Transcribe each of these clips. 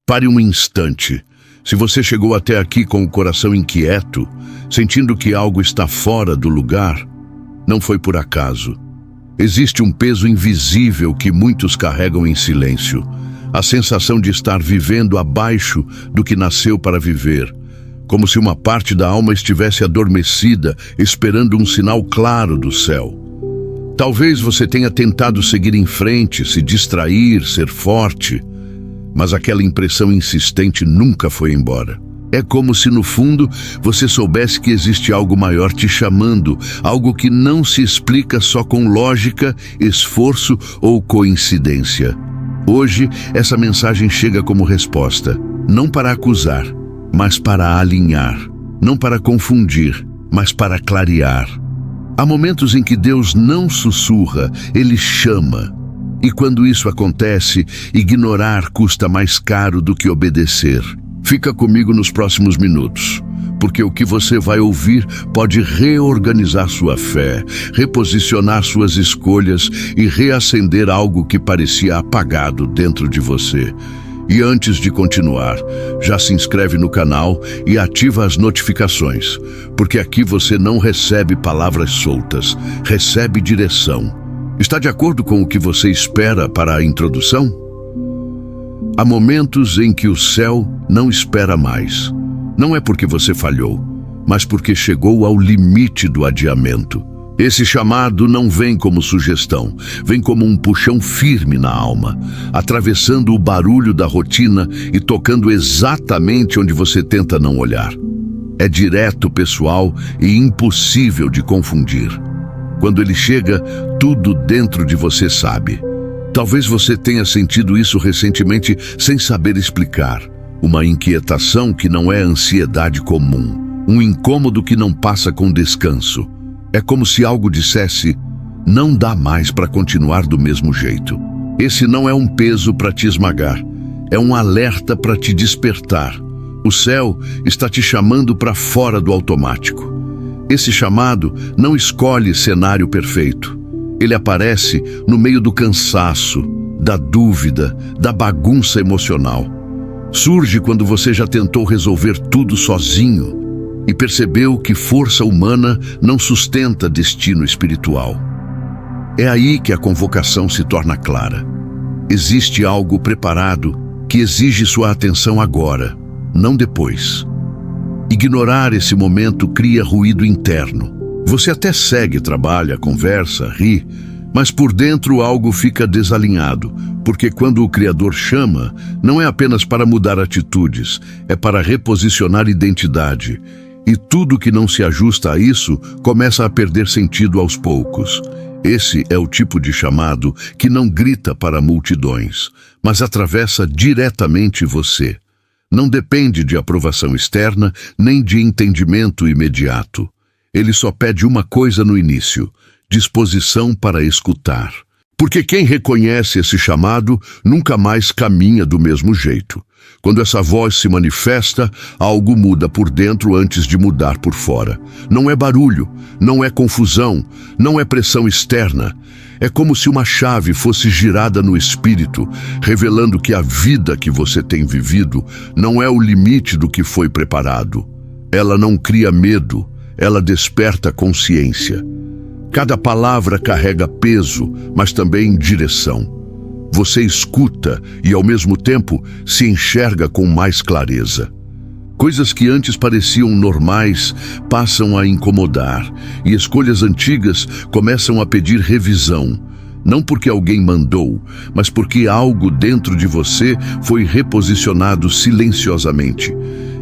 Pare um instante. Se você chegou até aqui com o coração inquieto, sentindo que algo está fora do lugar, não foi por acaso. Existe um peso invisível que muitos carregam em silêncio. A sensação de estar vivendo abaixo do que nasceu para viver. Como se uma parte da alma estivesse adormecida, esperando um sinal claro do céu. Talvez você tenha tentado seguir em frente, se distrair, ser forte, mas aquela impressão insistente nunca foi embora. É como se no fundo você soubesse que existe algo maior te chamando, algo que não se explica só com lógica, esforço ou coincidência. Hoje, essa mensagem chega como resposta, não para acusar, mas para alinhar, não para confundir, mas para clarear. Há momentos em que Deus não sussurra, Ele chama. E quando isso acontece, ignorar custa mais caro do que obedecer. Fica comigo nos próximos minutos, porque o que você vai ouvir pode reorganizar sua fé, reposicionar suas escolhas e reacender algo que parecia apagado dentro de você. E antes de continuar, já se inscreve no canal e ativa as notificações, porque aqui você não recebe palavras soltas, recebe direção. Está de acordo com o que você espera para a introdução? Há momentos em que o céu não espera mais. Não é porque você falhou, mas porque chegou ao limite do adiamento. Esse chamado não vem como sugestão, vem como um puxão firme na alma, atravessando o barulho da rotina e tocando exatamente onde você tenta não olhar. É direto, pessoal e impossível de confundir. Quando ele chega, tudo dentro de você sabe. Talvez você tenha sentido isso recentemente sem saber explicar. Uma inquietação que não é ansiedade comum. Um incômodo que não passa com descanso. É como se algo dissesse, não dá mais para continuar do mesmo jeito. Esse não é um peso para te esmagar. É um alerta para te despertar. O céu está te chamando para fora do automático. Esse chamado não escolhe cenário perfeito. Ele aparece no meio do cansaço, da dúvida, da bagunça emocional. Surge quando você já tentou resolver tudo sozinho e percebeu que força humana não sustenta destino espiritual. É aí que a convocação se torna clara. Existe algo preparado que exige sua atenção agora, não depois. Ignorar esse momento cria ruído interno. Você até segue, trabalha, conversa, ri, mas por dentro algo fica desalinhado, porque quando o Criador chama, não é apenas para mudar atitudes, é para reposicionar identidade. E tudo que não se ajusta a isso começa a perder sentido aos poucos. Esse é o tipo de chamado que não grita para multidões, mas atravessa diretamente você. Não depende de aprovação externa, nem de entendimento imediato. Ele só pede uma coisa no início, disposição para escutar. Porque quem reconhece esse chamado nunca mais caminha do mesmo jeito. Quando essa voz se manifesta, algo muda por dentro antes de mudar por fora. Não é barulho, não é confusão, não é pressão externa. É como se uma chave fosse girada no espírito, revelando que a vida que você tem vivido não é o limite do que foi preparado. Ela não cria medo, ela desperta consciência. Cada palavra carrega peso, mas também direção. Você escuta e, ao mesmo tempo, se enxerga com mais clareza. Coisas que antes pareciam normais passam a incomodar, e escolhas antigas começam a pedir revisão. Não porque alguém mandou, mas porque algo dentro de você foi reposicionado silenciosamente.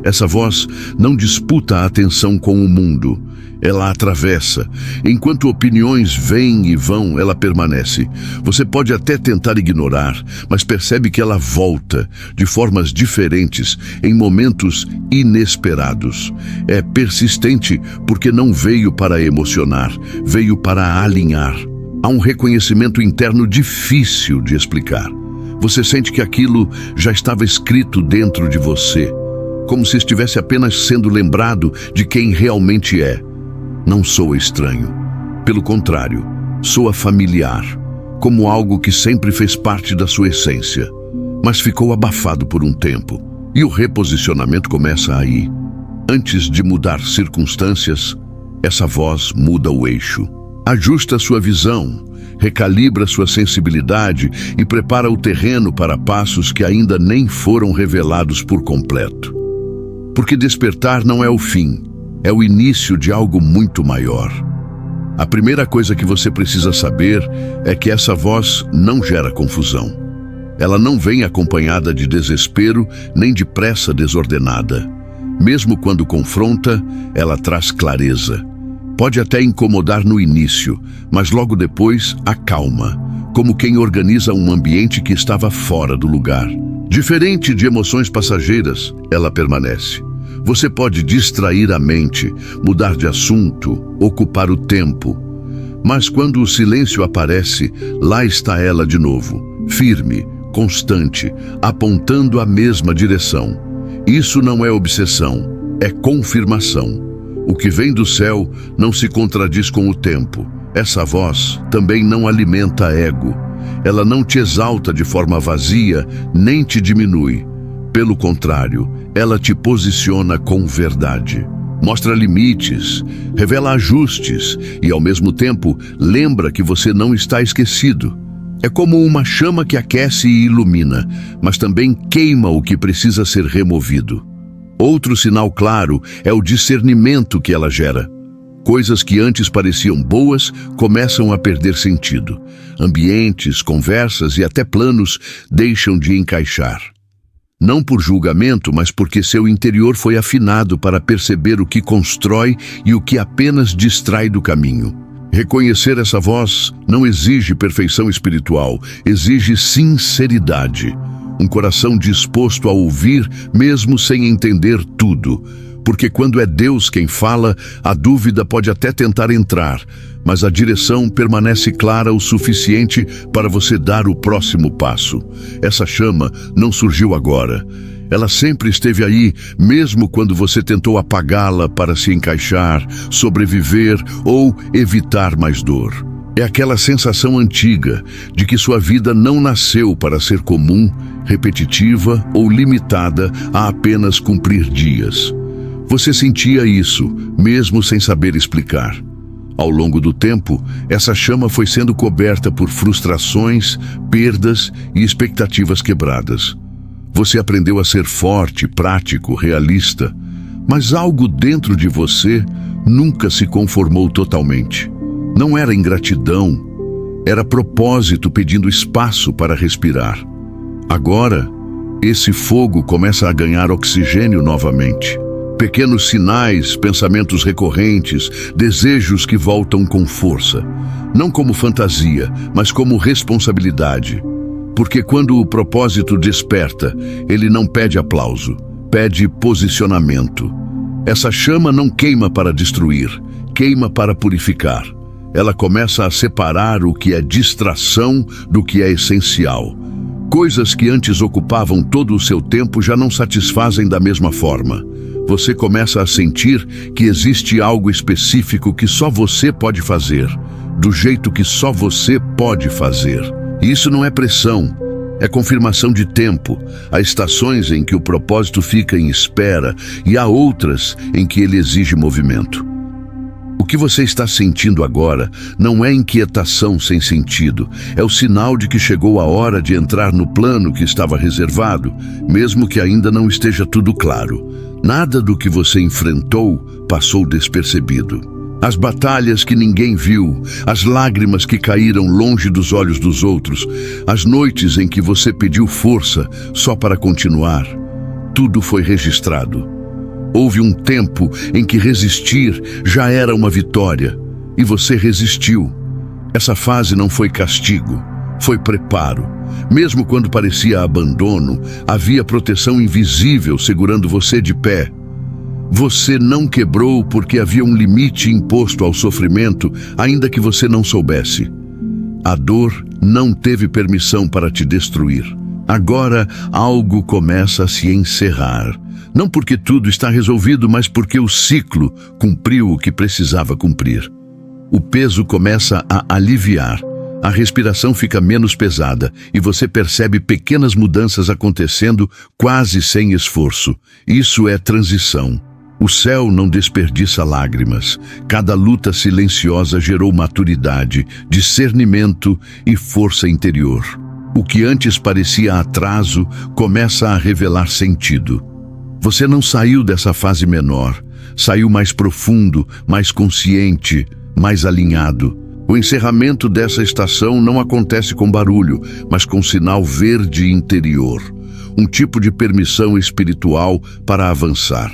Essa voz não disputa a atenção com o mundo. Ela atravessa. Enquanto opiniões vêm e vão, ela permanece. Você pode até tentar ignorar, mas percebe que ela volta, de formas diferentes, em momentos inesperados. É persistente porque não veio para emocionar, veio para alinhar. Há um reconhecimento interno difícil de explicar. Você sente que aquilo já estava escrito dentro de você, como se estivesse apenas sendo lembrado de quem realmente é. Não soa estranho. Pelo contrário, soa familiar, como algo que sempre fez parte da sua essência. mas ficou abafado por um tempo. E o reposicionamento começa aí. Antes de mudar circunstâncias, essa voz muda o eixo. Ajusta sua visão, recalibra sua sensibilidade e prepara o terreno para passos que ainda nem foram revelados por completo. Porque despertar não é o fim, é o início de algo muito maior. A primeira coisa que você precisa saber é que essa voz não gera confusão. Ela não vem acompanhada de desespero nem de pressa desordenada. Mesmo quando confronta, ela traz clareza. Pode até incomodar no início, mas logo depois acalma, como quem organiza um ambiente que estava fora do lugar. Diferente de emoções passageiras, ela permanece. Você pode distrair a mente, mudar de assunto, ocupar o tempo. Mas quando o silêncio aparece, lá está ela de novo, firme, constante, apontando a mesma direção. Isso não é obsessão, é confirmação. O que vem do céu não se contradiz com o tempo. Essa voz também não alimenta ego. Ela não te exalta de forma vazia, nem te diminui. Pelo contrário, ela te posiciona com verdade. Mostra limites, revela ajustes e, ao mesmo tempo, lembra que você não está esquecido. É como uma chama que aquece e ilumina, mas também queima o que precisa ser removido. Outro sinal claro é o discernimento que ela gera. Coisas que antes pareciam boas começam a perder sentido. Ambientes, conversas e até planos deixam de encaixar. Não por julgamento, mas porque seu interior foi afinado para perceber o que constrói e o que apenas distrai do caminho. Reconhecer essa voz não exige perfeição espiritual, exige sinceridade. Um coração disposto a ouvir, mesmo sem entender tudo. Porque quando é Deus quem fala, a dúvida pode até tentar entrar, mas a direção permanece clara o suficiente para você dar o próximo passo. Essa chama não surgiu agora. Ela sempre esteve aí, mesmo quando você tentou apagá-la para se encaixar, sobreviver ou evitar mais dor. É aquela sensação antiga de que sua vida não nasceu para ser comum, repetitiva ou limitada a apenas cumprir dias. Você sentia isso, mesmo sem saber explicar. Ao longo do tempo, essa chama foi sendo coberta por frustrações, perdas e expectativas quebradas. Você aprendeu a ser forte, prático, realista, mas algo dentro de você nunca se conformou totalmente. Não era ingratidão, era propósito pedindo espaço para respirar. Agora, esse fogo começa a ganhar oxigênio novamente. Pequenos sinais, pensamentos recorrentes, desejos que voltam com força. Não como fantasia, mas como responsabilidade. Porque quando o propósito desperta, ele não pede aplauso, pede posicionamento. Essa chama não queima para destruir, queima para purificar. Ela começa a separar o que é distração do que é essencial. Coisas que antes ocupavam todo o seu tempo já não satisfazem da mesma forma. Você começa a sentir que existe algo específico que só você pode fazer, do jeito que só você pode fazer. E isso não é pressão, é confirmação de tempo. Há estações em que o propósito fica em espera e há outras em que ele exige movimento. O que você está sentindo agora não é inquietação sem sentido, é o sinal de que chegou a hora de entrar no plano que estava reservado, mesmo que ainda não esteja tudo claro. Nada do que você enfrentou passou despercebido. As batalhas que ninguém viu, as lágrimas que caíram longe dos olhos dos outros, as noites em que você pediu força só para continuar, tudo foi registrado. Houve um tempo em que resistir já era uma vitória, e você resistiu. Essa fase não foi castigo, foi preparo. Mesmo quando parecia abandono, havia proteção invisível segurando você de pé. Você não quebrou porque havia um limite imposto ao sofrimento, ainda que você não soubesse. A dor não teve permissão para te destruir. Agora algo começa a se encerrar. Não porque tudo está resolvido, mas porque o ciclo cumpriu o que precisava cumprir. O peso começa a aliviar. A respiração fica menos pesada e você percebe pequenas mudanças acontecendo quase sem esforço. Isso é transição. O céu não desperdiça lágrimas. Cada luta silenciosa gerou maturidade, discernimento e força interior. O que antes parecia atraso começa a revelar sentido. Você não saiu dessa fase menor, saiu mais profundo, mais consciente, mais alinhado. O encerramento dessa estação não acontece com barulho, mas com sinal verde interior, um tipo de permissão espiritual para avançar.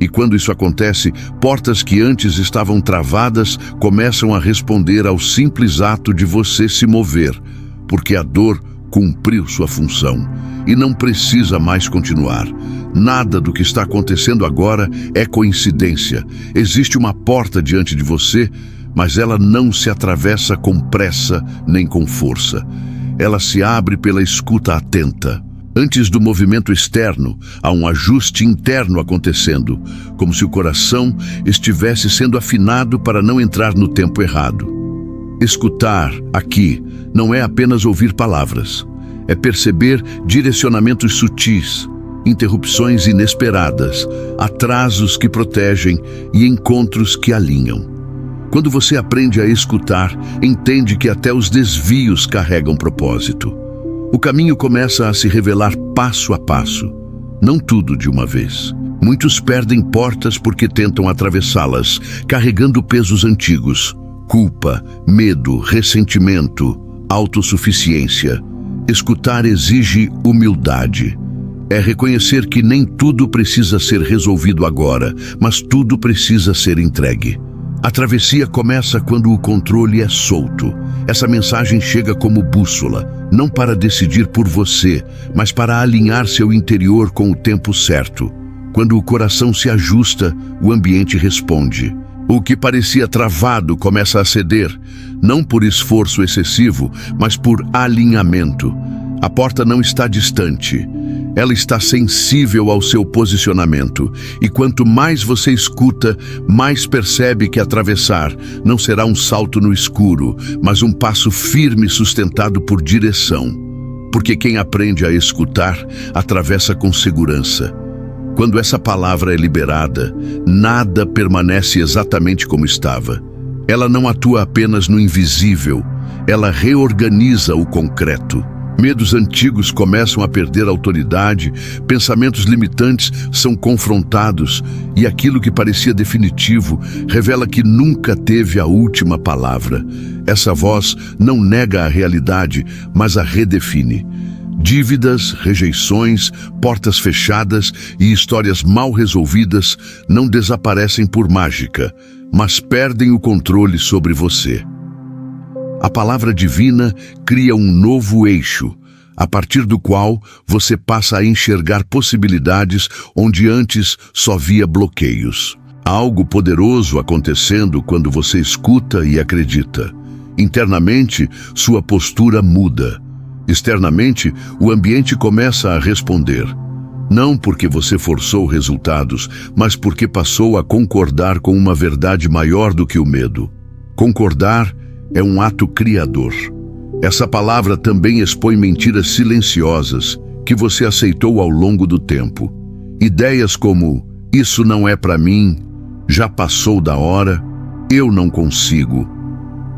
E quando isso acontece, portas que antes estavam travadas começam a responder ao simples ato de você se mover, porque a dor cumpriu sua função e não precisa mais continuar. Nada do que está acontecendo agora é coincidência. Existe uma porta diante de você, mas ela não se atravessa com pressa nem com força. Ela se abre pela escuta atenta. Antes do movimento externo, há um ajuste interno acontecendo, como se o coração estivesse sendo afinado para não entrar no tempo errado. Escutar, aqui, não é apenas ouvir palavras. É perceber direcionamentos sutis, interrupções inesperadas, atrasos que protegem e encontros que alinham. Quando você aprende a escutar, entende que até os desvios carregam propósito. O caminho começa a se revelar passo a passo, não tudo de uma vez. Muitos perdem portas porque tentam atravessá-las, carregando pesos antigos, culpa, medo, ressentimento, autossuficiência. Escutar exige humildade. É reconhecer que nem tudo precisa ser resolvido agora, mas tudo precisa ser entregue. A travessia começa quando o controle é solto. Essa mensagem chega como bússola, não para decidir por você, mas para alinhar seu interior com o tempo certo. Quando o coração se ajusta, o ambiente responde. O que parecia travado começa a ceder, não por esforço excessivo, mas por alinhamento. A porta não está distante. Ela está sensível ao seu posicionamento, e quanto mais você escuta, mais percebe que atravessar não será um salto no escuro, mas um passo firme sustentado por direção. Porque quem aprende a escutar, atravessa com segurança. Quando essa palavra é liberada, nada permanece exatamente como estava. Ela não atua apenas no invisível, ela reorganiza o concreto. Medos antigos começam a perder autoridade, pensamentos limitantes são confrontados e aquilo que parecia definitivo revela que nunca teve a última palavra. Essa voz não nega a realidade, mas a redefine. Dívidas, rejeições, portas fechadas e histórias mal resolvidas não desaparecem por mágica, mas perdem o controle sobre você. A palavra divina cria um novo eixo, a partir do qual você passa a enxergar possibilidades onde antes só via bloqueios. Há algo poderoso acontecendo quando você escuta e acredita. Internamente, sua postura muda. Externamente, o ambiente começa a responder. Não porque você forçou resultados, mas porque passou a concordar com uma verdade maior do que o medo. Concordar é um ato criador. Essa palavra também expõe mentiras silenciosas que você aceitou ao longo do tempo. Ideias como, isso não é para mim, já passou da hora, eu não consigo.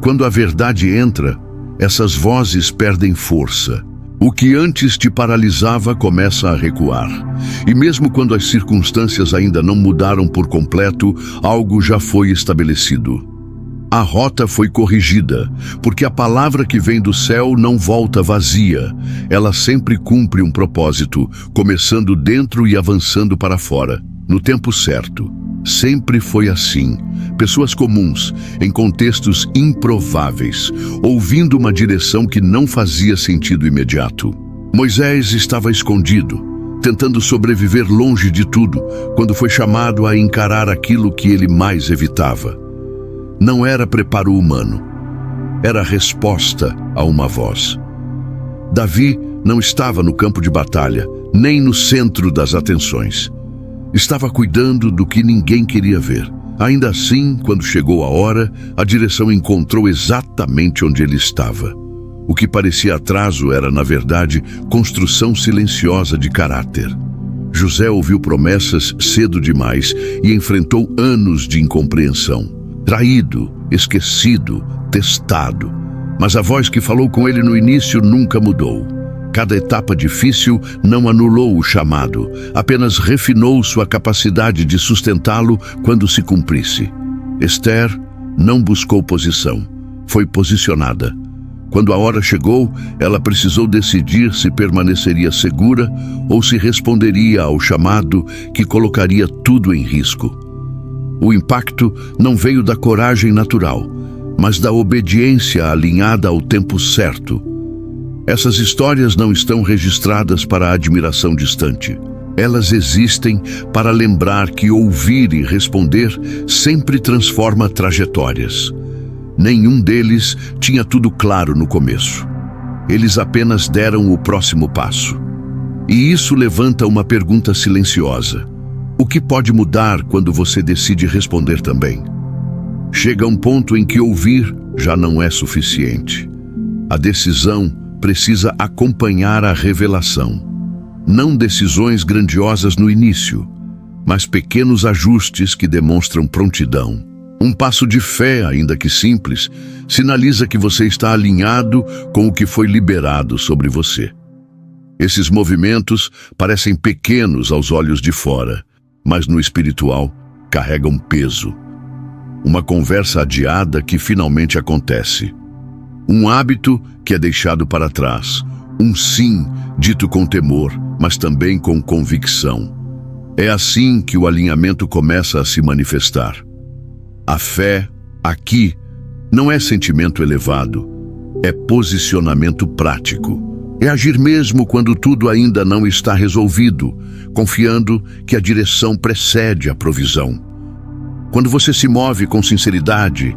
Quando a verdade entra, essas vozes perdem força. O que antes te paralisava começa a recuar. E mesmo quando as circunstâncias ainda não mudaram por completo, algo já foi estabelecido. A rota foi corrigida, porque a palavra que vem do céu não volta vazia. Ela sempre cumpre um propósito, começando dentro e avançando para fora, no tempo certo. Sempre foi assim. Pessoas comuns, em contextos improváveis, ouvindo uma direção que não fazia sentido imediato. Moisés estava escondido, tentando sobreviver longe de tudo, quando foi chamado a encarar aquilo que ele mais evitava. Não era preparo humano, era resposta a uma voz. Davi não estava no campo de batalha, nem no centro das atenções. Estava cuidando do que ninguém queria ver. Ainda assim, quando chegou a hora, a direção encontrou exatamente onde ele estava. O que parecia atraso era, na verdade, construção silenciosa de caráter. José ouviu promessas cedo demais e enfrentou anos de incompreensão. Traído, esquecido, testado. Mas a voz que falou com ele no início nunca mudou. Cada etapa difícil não anulou o chamado, apenas refinou sua capacidade de sustentá-lo quando se cumprisse. Esther não buscou posição, foi posicionada. Quando a hora chegou, ela precisou decidir se permaneceria segura ou se responderia ao chamado que colocaria tudo em risco. O impacto não veio da coragem natural, mas da obediência alinhada ao tempo certo. Essas histórias não estão registradas para a admiração distante. Elas existem para lembrar que ouvir e responder sempre transforma trajetórias. Nenhum deles tinha tudo claro no começo. Eles apenas deram o próximo passo. E isso levanta uma pergunta silenciosa. O que pode mudar quando você decide responder também? Chega um ponto em que ouvir já não é suficiente. A decisão precisa acompanhar a revelação. Não decisões grandiosas no início, mas pequenos ajustes que demonstram prontidão. Um passo de fé, ainda que simples, sinaliza que você está alinhado com o que foi liberado sobre você. Esses movimentos parecem pequenos aos olhos de fora, mas no espiritual carregam peso. Uma conversa adiada que finalmente acontece. Um hábito que é deixado para trás. Um sim dito com temor, mas também com convicção. É assim que o alinhamento começa a se manifestar. A fé, aqui, não é sentimento elevado, é posicionamento prático. É agir mesmo quando tudo ainda não está resolvido, confiando que a direção precede a provisão. Quando você se move com sinceridade,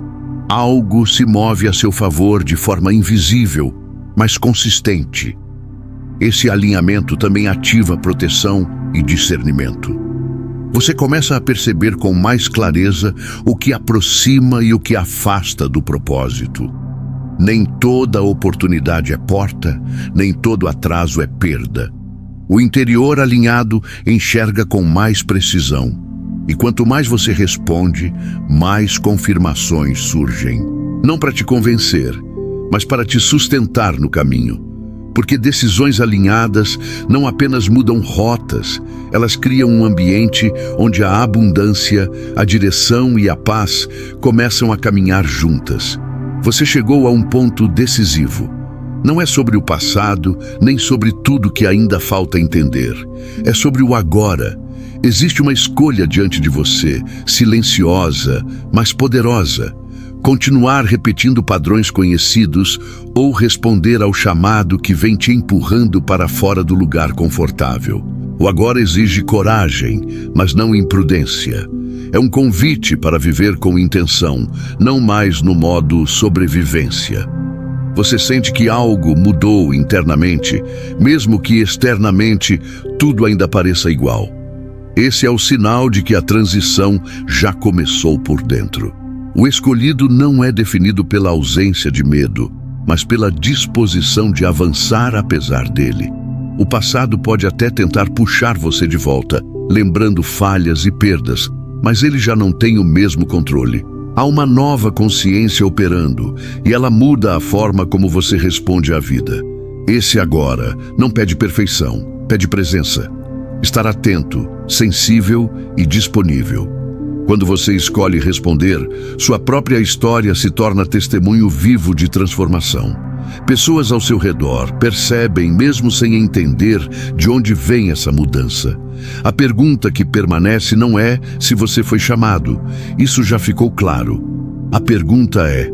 algo se move a seu favor de forma invisível, mas consistente. Esse alinhamento também ativa proteção e discernimento. Você começa a perceber com mais clareza o que aproxima e o que afasta do propósito. Nem toda oportunidade é porta, nem todo atraso é perda. O interior alinhado enxerga com mais precisão. E quanto mais você responde, mais confirmações surgem. Não para te convencer, mas para te sustentar no caminho. Porque decisões alinhadas não apenas mudam rotas, elas criam um ambiente onde a abundância, a direção e a paz começam a caminhar juntas. Você chegou a um ponto decisivo. Não é sobre o passado, nem sobre tudo que ainda falta entender. É sobre o agora. Existe uma escolha diante de você, silenciosa, mas poderosa. Continuar repetindo padrões conhecidos ou responder ao chamado que vem te empurrando para fora do lugar confortável. O agora exige coragem, mas não imprudência. É um convite para viver com intenção, não mais no modo sobrevivência. Você sente que algo mudou internamente, mesmo que externamente tudo ainda pareça igual. Esse é o sinal de que a transição já começou por dentro. O escolhido não é definido pela ausência de medo, mas pela disposição de avançar apesar dele. O passado pode até tentar puxar você de volta, lembrando falhas e perdas, mas ele já não tem o mesmo controle. Há uma nova consciência operando, e ela muda a forma como você responde à vida. Esse agora não pede perfeição, pede presença. Estar atento, sensível e disponível. Quando você escolhe responder, sua própria história se torna testemunho vivo de transformação. Pessoas ao seu redor percebem, mesmo sem entender, de onde vem essa mudança. A pergunta que permanece não é se você foi chamado. Isso já ficou claro. A pergunta é: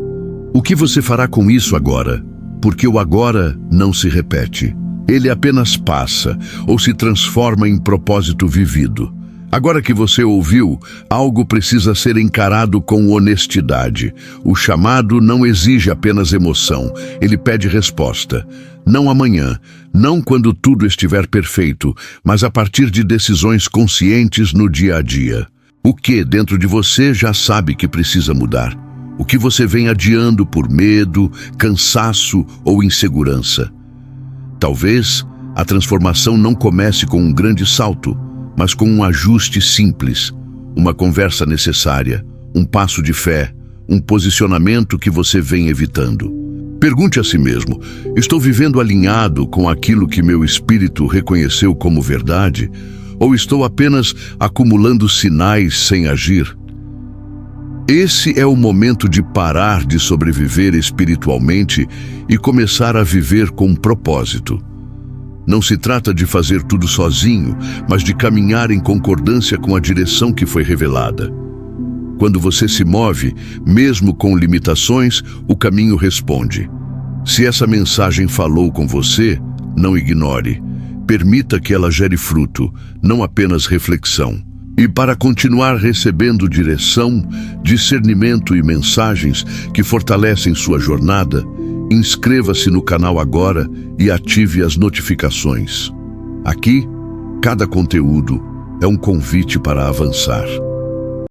o que você fará com isso agora? Porque o agora não se repete. Ele apenas passa ou se transforma em propósito vivido. Agora que você ouviu, algo precisa ser encarado com honestidade. O chamado não exige apenas emoção, ele pede resposta. Não amanhã, não quando tudo estiver perfeito, mas a partir de decisões conscientes no dia a dia. O que dentro de você já sabe que precisa mudar? O que você vem adiando por medo, cansaço ou insegurança? Talvez a transformação não comece com um grande salto, mas com um ajuste simples, uma conversa necessária, um passo de fé, um posicionamento que você vem evitando. Pergunte a si mesmo: estou vivendo alinhado com aquilo que meu espírito reconheceu como verdade? Ou estou apenas acumulando sinais sem agir? Esse é o momento de parar de sobreviver espiritualmente e começar a viver com propósito. Não se trata de fazer tudo sozinho, mas de caminhar em concordância com a direção que foi revelada. Quando você se move, mesmo com limitações, o caminho responde. Se essa mensagem falou com você, não ignore. Permita que ela gere fruto, não apenas reflexão. E para continuar recebendo direção, discernimento e mensagens que fortalecem sua jornada, inscreva-se no canal agora e ative as notificações. Aqui, cada conteúdo é um convite para avançar.